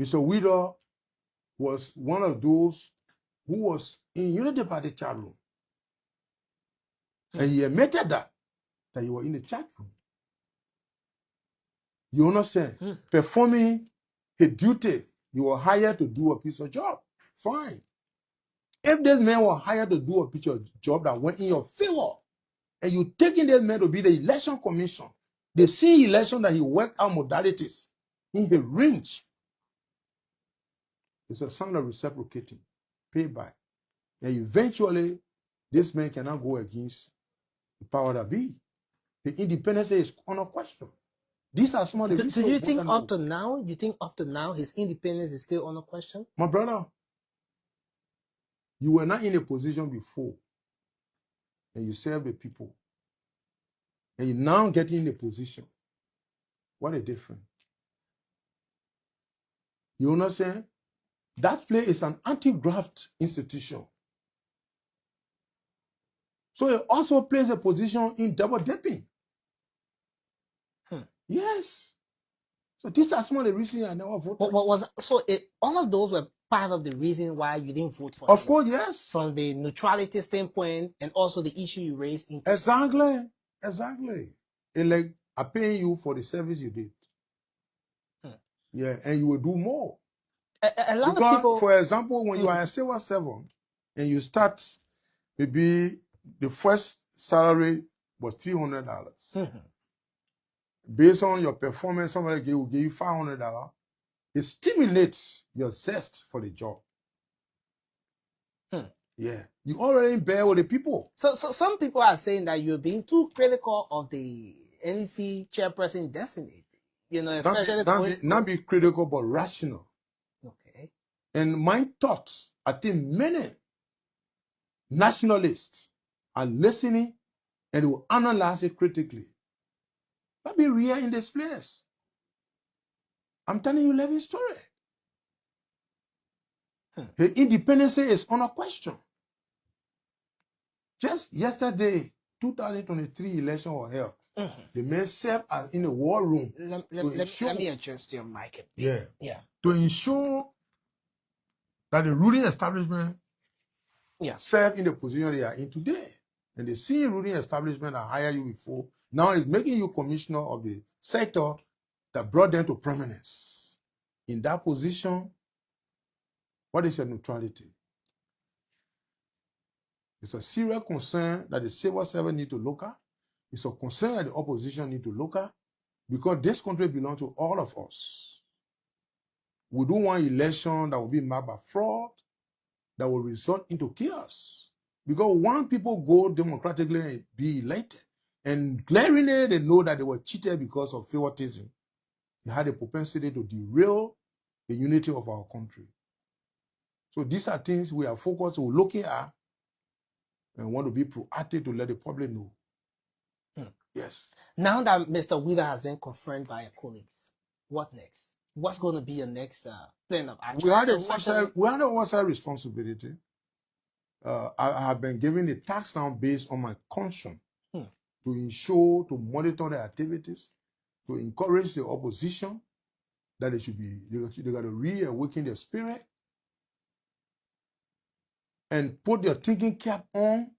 Mr. Wheeler was one of those who was in Unity Party chat room. And he admitted that he was in the chat room. You understand? Performing his duty. He was hired to do a piece of job. Fine. If this man was hired to do a piece of job that went in your favor, and you taking this man to be the election commission, they see election that he worked out modalities in the range. It's a sign of reciprocating, payback. And eventually, this man cannot go against the power that be. The independence is under question. These are some of the reasons. Do you think up to now, his independence is still under question? My brother, you were not in a position before, and you served the people, and you now get in a position. What a difference. You understand? That place is an anti-graft institution. So it also plays a position in double dipping. Yes. So these are some of the reasons I never voted. All of those were part of the reason why you didn't vote for him? Of course, yes. From the neutrality standpoint and also the issue you raised. Exactly. And like, I pay you for the service you did. Yeah, and you will do more. A lot because, of people... For example, when you are a civil servant and you start, maybe the first salary was $300. Based on your performance, somebody will give you $500. It stimulates your zest for the job. Yeah, you already bear with the people. So some people are saying that you're being too critical of the NEC chairperson destiny. You know, especially not be critical, but rational. Okay. And my thoughts, I think many nationalists are listening and will analyze it critically. Let me real in this place. I'm telling you a living story. The independence is under question. Just yesterday, 2023 election was held. The men served as in a war room. Let me adjust your mic. Yeah. To ensure that the ruling establishment serve in the position they are in today. And the same ruling establishment that hired you before now is making you commissioner of the sector that brought them to prominence. In that position, what is your neutrality? It's a serious concern that the civil servant need to look at. It's a concern that the opposition need to look at, because this country belongs to all of us. We don't want election that will be marked by fraud, that will result into chaos. Because when people go democratically and be elected, and glaringly they know that they were cheated because of favoritism, they had a propensity to derail the unity of our country. So these are things we are focused on looking at and want to be proactive to let the public know. Yes. Now that Mr. Wheeler has been confirmed by your colleagues, what next? What's going to be your next plan of action? We have a one-side responsibility. I have been given the task now based on my conscience to ensure, to monitor the activities, to encourage the opposition that they got to reawaken their spirit and put their thinking cap on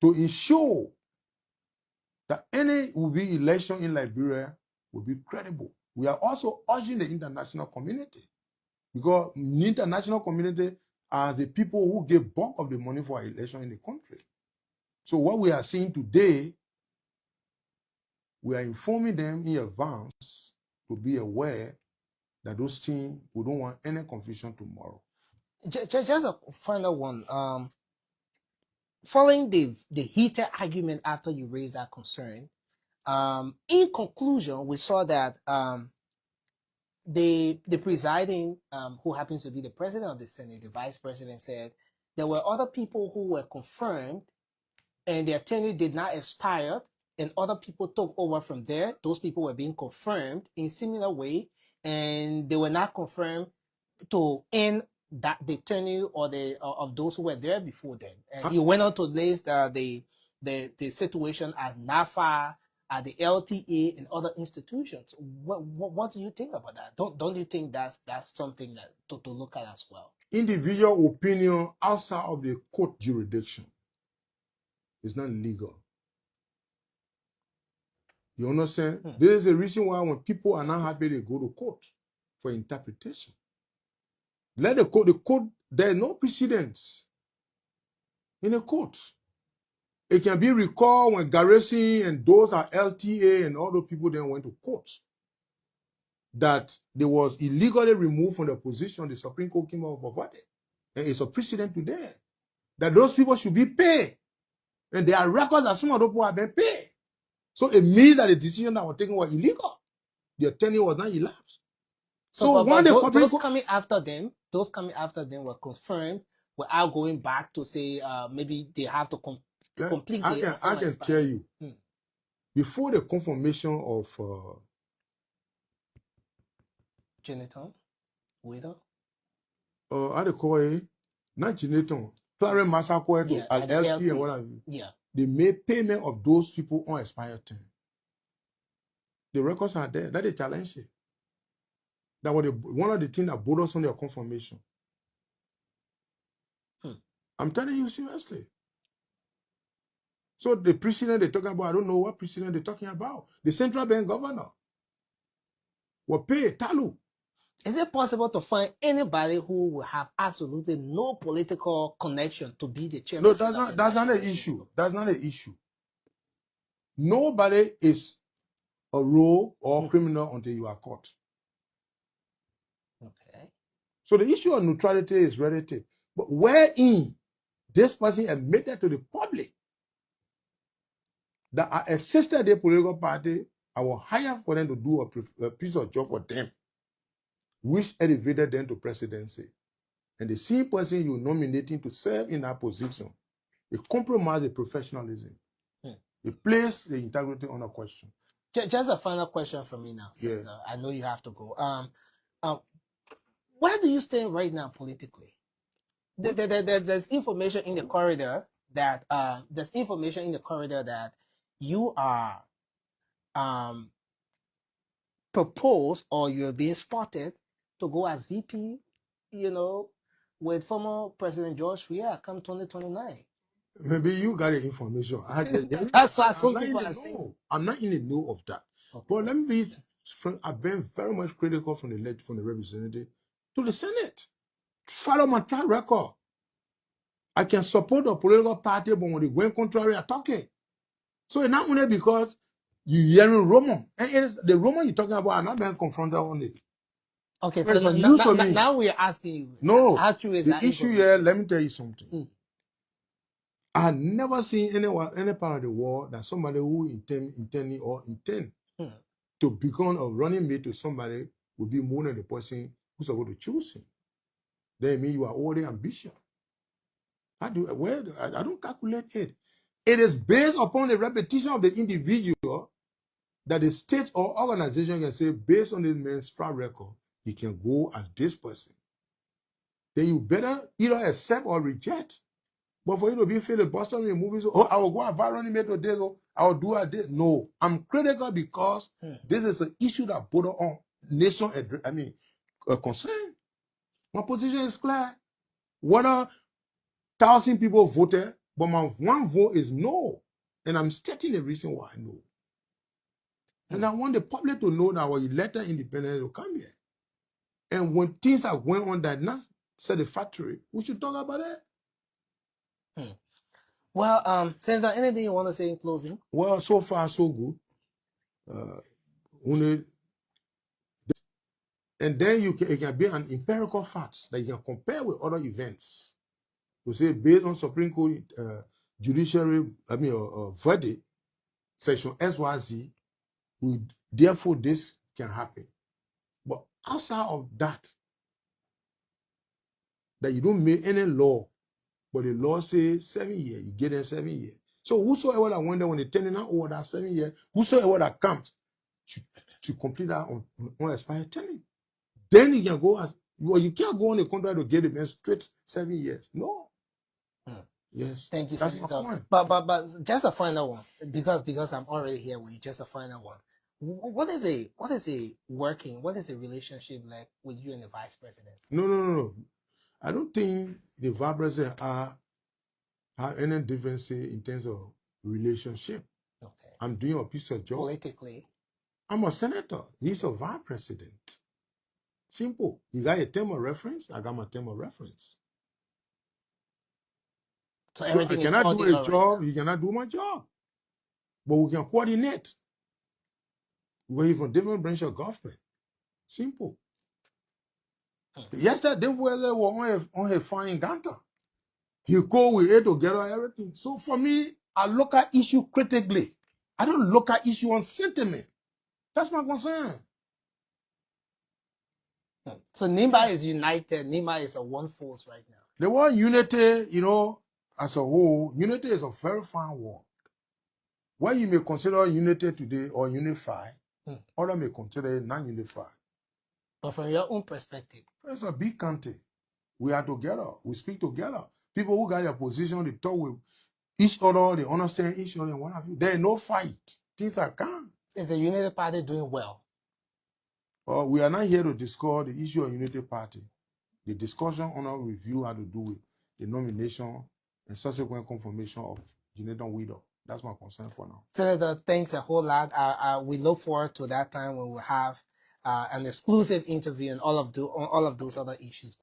to ensure that any will be election in Liberia will be credible. We are also urging the international community, because the international community are the people who give bulk of the money for our election in the country. So what we are seeing today, we are informing them in advance to be aware that those things, we don't want any confusion tomorrow. Just a final one. Following the heated argument after you raised that concern, in conclusion, we saw that the presiding, who happens to be the president of the Senate, the vice president, said there were other people who were confirmed and their tenure did not expire, and other people took over from there. Those people were being confirmed in similar way, and they were not confirmed to end that the tenure or of those who were there before then. And he went on to list the situation at NAFA, at the LTA and other institutions. What do you think about that? Don't you think that's something that to look at as well? Individual opinion outside of the court jurisdiction is not legal. You understand? This is the reason why when people are not happy, they go to court for interpretation. Let the court, there are no precedents in a court. It can be recalled when Garrison and those are LTA and all those people then went to court that they was illegally removed from the position. The Supreme Court came out of verdict. And it's a precedent today that those people should be paid. And there are records that some of those people have been paid. So it means that the decision that was taken was illegal. The attorney was not elapsed. So but when those coming after them were confirmed without going back to say maybe they have to complete. I can tell you, before the confirmation of Geneton, widow, how they call it, not Geneton, Clarence Massacre to LP and what have you. Yeah. They made payment of those people on expired term. The records are there. That is challenge it. That was one of the things that brought us on their confirmation. I'm telling you seriously. So the precedent they're talking about, I don't know what precedent they're talking about. The central bank governor will pay Talu. Is it possible to find anybody who will have absolutely no political connection to be the chairman? No, that's not an issue. That's not an issue. Nobody is a rogue or criminal until you are caught. Okay. So the issue of neutrality is relative. But wherein this person admitted to the public that I assisted the political party, I will hire for them to do a piece of job for them, which elevated them to presidency. And the same person you're nominating to serve in that position, it compromises the professionalism. It places the integrity under question. Just a final question for me now, Senator. Yeah. I know you have to go. Where do you stand right now politically? There's information in the corridor that you are proposed or you're being spotted to go as VP, with former President George Weah come 2029. Maybe you got the information. That's what some people are saying. I'm not in the know of that. Okay. But let me be frank, I've been very much critical from the representative to the Senate. Follow my track record. I can support a political party, but when they go in contrary, I talk it. So it's not only because you're hearing rumor. And the rumor you're talking about, I'm not being confronted on it. Okay, so now we're asking you. No, how true is that? The issue here, let me tell you something. I have never seen any part of the world that somebody who intend to become a running mate to somebody will be more than the person who's supposed to choose him. Then mean you are already ambitious. I don't calculate it. It is based upon the repetition of the individual that the state or organization can say, based on this man's track record, he can go as this person. Then you better either accept or reject. But for you to be filibuster in movies, I will go and running mate to this, I will do this. No, I'm critical because this is an issue that border on nation, concern. My position is clear. Whether 1,000 people voted, but my one vote is no. And I'm stating the reason why I know. And I want the public to know that our elected independent will come here. And when things are going on that not satisfactory, we should talk about it. Well, Senator, anything you want to say in closing? Well, so far so good. And then it can be an empirical fact that you can compare with other events. To say based on Supreme Court judiciary, verdict, section XYZ, therefore this can happen. But outside of that you don't make any law, but the law says 7 years, you get in 7 years. So whosoever that went there when they turn out over that 7 years, whosoever that comes should complete that on expired term. Then you can go you can't go on the contract to get it man straight 7 years. No. Yes. Thank you, That's my Senator. point. But just a final one, because I'm already here with you. Just a final one. What is a relationship like with you and the vice president? No. I don't think the vice president have any difference in terms of relationship. Okay. I'm doing a piece of job. Politically, I'm a senator. He's a vice president. Simple. He got a term of reference. I got my term of reference. so So I everything is cannot do cordial a right job. now. He cannot do my job. But we can coordinate. We're from different branch of government. Simple. Yesterday, we were on a fine Ganta. He called, we ate together, everything. So for me, I look at issue critically. I don't look at issue on sentiment. That's my concern. So NIMBA is united. NIMBA is a one force right now. The word unity, as a whole, unity is a very fine word. What you may consider unity today or unified, others may consider it non-unified. But from your own perspective, It's a big country. We are together. We speak together. People who got their position, they talk with each other, they understand each other, and what have you. There is no fight. Things are calm. is the Unity Party doing well? We are not here to discuss the issue of Unity Party. The discussion on our review had to do with the nomination and subsequent confirmation of Jonathan Widow. That's my concern for now. Senator, thanks a whole lot. We look forward to that time when we'll have an exclusive interview on all of those other issues.